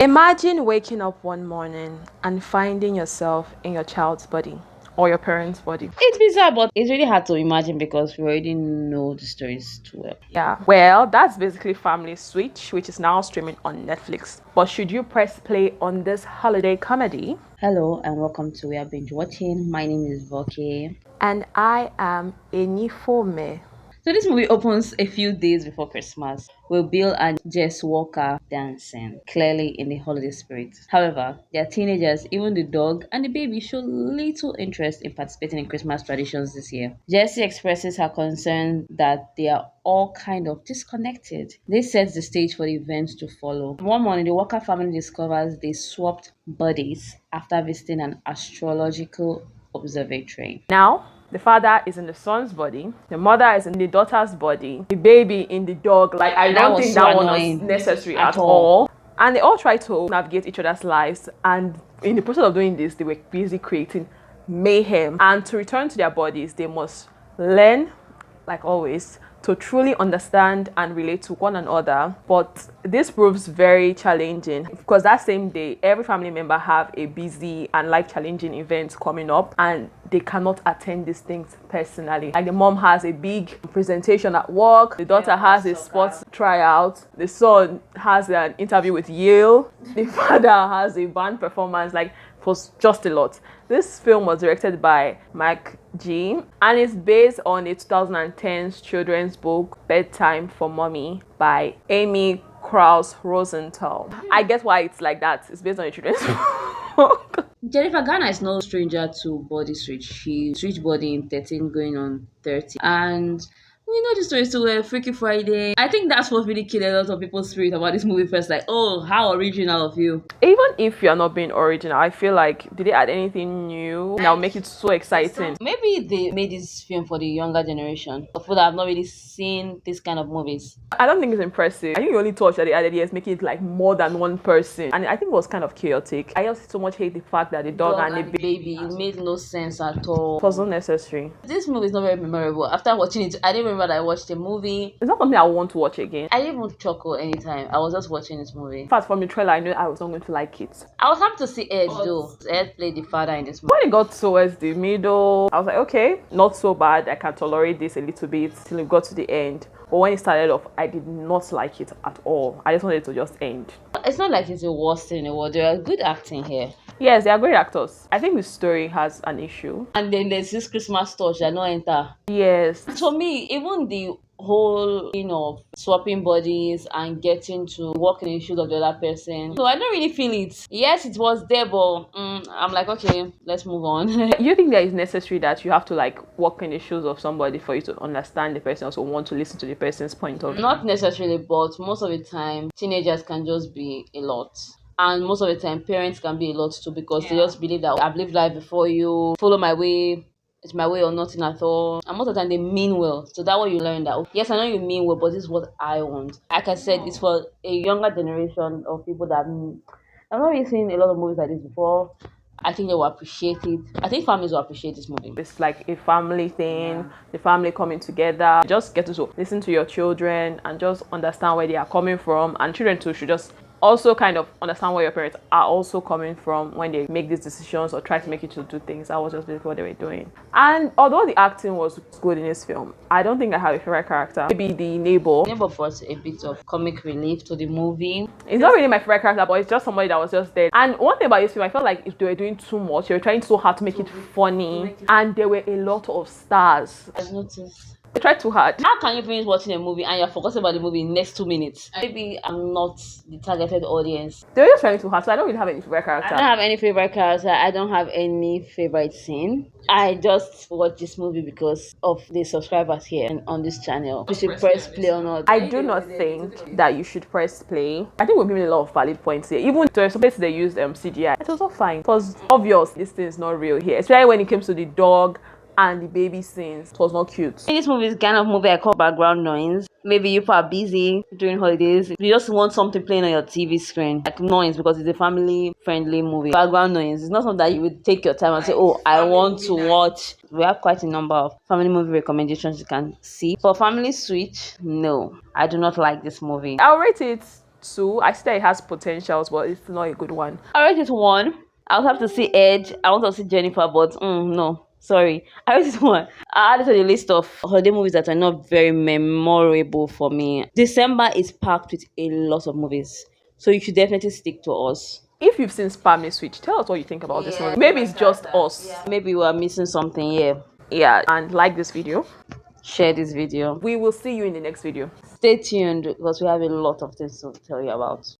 Imagine waking up one morning and finding yourself in your child's body or your parents' body. It's bizarre, but it's really hard to imagine because we already know the stories too well. Yeah, well, that's basically Family Switch, which is now streaming on Netflix. But should you press play on this holiday comedy? Hello and welcome to We Are Binge Watching. My name is Voke. And I am Enifome. So this movie opens a few days before Christmas with Bill and Jess Walker dancing, clearly in the holiday spirit. However, they are teenagers, even the dog and the baby show little interest in participating in Christmas traditions this year. Jessie expresses her concern that they are all kind of disconnected. This sets the stage for the events to follow. One morning, the Walker family discovers they swapped bodies after visiting an astrological observatory. Now, the father is in the son's body, the mother is in the daughter's body, the baby in the dog. Like, I don't think that one was necessary at all. And they all try to navigate each other's lives, and in the process of doing this, they were busy creating mayhem. And to return to their bodies, they must learn, like always, to truly understand and relate to one another. But this proves very challenging because that same day, every family member have a busy and life-challenging event coming up, and they cannot attend these things personally. Like, the mom has a big presentation at work, the daughter has a sports tryout, the son has an interview with Yale, the father has a band performance. Like, it was just a lot. This film was directed by Mike G and is based on a 2010 children's book, Bedtime for Mommy, by Amy Krouse Rosenthal. I get why it's like that. It's based on a children's book. Jennifer Garner is no stranger to body switch. She switched body in 13 going on 30. And you know the story too well, Freaky Friday. I think that's what really killed a lot of people's spirit about this movie first. Like, oh, how original of you. Even if you're not being original, I feel like, did they add anything new that will make it so exciting? Maybe they made this film for the younger generation, of people that have not really seen this kind of movies. I don't think it's impressive. I think the only touch that they added here is making it like more than one person. And I think it was kind of chaotic. I also so much hate the fact that the dog and the baby, it made no sense at all. It was unnecessary. This movie is not very memorable. After watching it, I didn't remember that I watched the movie. It's not something I want to watch again. I didn't even chuckle anytime. I was just watching this movie. In fact, from the trailer, I knew I was not going to like it. I was happy to see Ed though. Ed played the father in this movie. When it got towards the middle, I was like, okay, not so bad. I can tolerate this a little bit till it got to the end. But when it started off, I did not like it at all. I just wanted it to just end. It's not like it's the worst thing in the world. There are good acting here. Yes, they are great actors. I think the story has an issue. And then there's this Christmas touch that no enter. Yes. For me, even the whole swapping bodies and getting to walk in the shoes of the other person, so I don't really feel it. Yes, it was there, but I'm like, okay, let's move on. You think that it's necessary that you have to like walk in the shoes of somebody for you to understand the person, also want to listen to the person's point of view? Not necessarily, but most of the time teenagers can just be a lot. And most of the time parents can be a lot too, because they just believe that I've lived life before you, follow my way, it's my way or nothing at all. And most of the time they mean well. So that way you learn that, yes, I know you mean well, but this is what I want. Like I said, it's for a younger generation of people that I've not really seen a lot of movies like this before. I think they will appreciate it. I think families will appreciate this movie. It's like a family thing, the family coming together. Just get to listen to your children and just understand where they are coming from. And children too should just also kind of understand where your parents are also coming from when they make these decisions or try to make you to do things. That was just basically what they were doing. And although the acting was good in this film, I don't think I have a favorite character. Maybe the neighbor. The neighbor brought a bit of comic relief to the movie. It's not really my favorite character, but it's just somebody that was just there. And one thing about this film, I felt like if they were doing too much, they were trying so hard to make it funny, and there were a lot of stars. I noticed. They tried too hard. How can you finish watching a movie and you're forgetting about the movie in the next 2 minutes? Maybe I'm not the targeted audience. They were just trying too hard, so I don't really have any favorite character. I don't have any favorite character. I don't have any favorite scene. I just watched this movie because of the subscribers here and on this channel. You should press play or not. I do not think that you should press play. I think we're giving a lot of valid points here. Even to some places they used CGI. It was all fine. It was obvious this thing is not real here. Especially when it comes to the dog and the baby scenes. It was not cute. This movie is kind of movie I call background noise. Maybe you are busy during holidays. You just want something playing on your TV screen. Like noise, because it's a family friendly movie. Background noise. It's not something that you would take your time and say, oh, I want to watch. We have quite a number of family movie recommendations you can see. For Family Switch, no. I do not like this movie. I'll rate it 2. I see that it has potentials, but it's not a good one. I rate it 1. I'll have to see Edge. I want to see Jennifer, but no. Sorry. I rate it 1. I added to the list of holiday movies that are not very memorable for me. December is packed with a lot of movies, so you should definitely stick to us. If you've seen Spam Me Switch, tell us what you think about this movie. Maybe it's just us. Yeah. Maybe we are missing something here. Yeah, and like this video. Share this video. We will see you in the next video. Stay tuned because we have a lot of things to tell you about.